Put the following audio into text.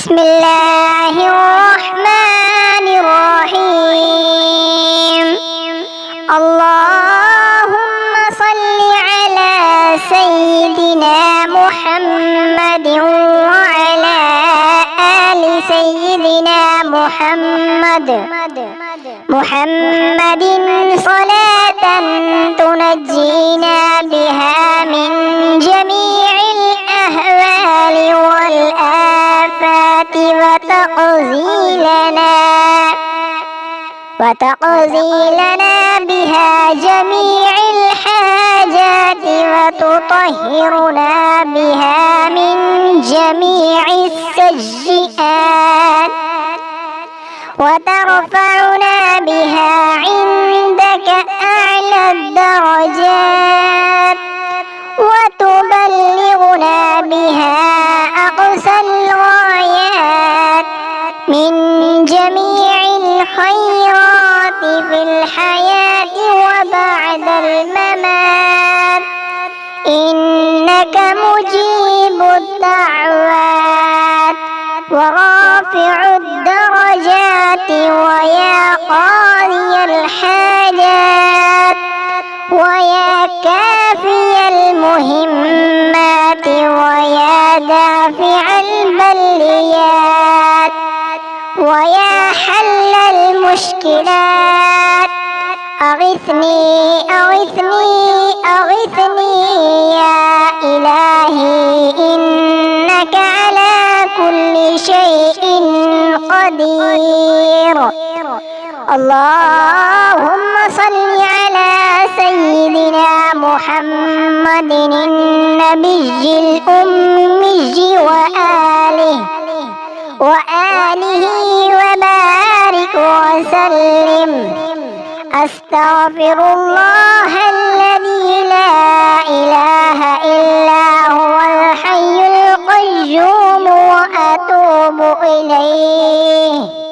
بسم الله الرحمن الرحيم. اللهم صل على سيدنا محمد وعلى آل سيدنا محمد صلاة تنجينا بها من جميع الأهوال والآفات وتقضي لنا بها جميع الحاجات وتطهرنا بها من جميع السيئات وترفعنا بها عندك أعلى الدرجات وتبلغنا بها أقصى الغايات من جميع الخيرات في الحياة وبعد الممات، إنك مجيب الدعوات ورافع الدرجات ويا قاضي الحاجات ويا كافي المهمات ويا دافع البليات ويا حل المشكلات. أغثني يا إلهي، إنك على كل شيء قدير. اللهم صل على سيدنا محمد النبي الأمي وآله وبارك وسلم. أستغفر الله الذي لا إله إلا هو الحي القيوم وأتوب إليه.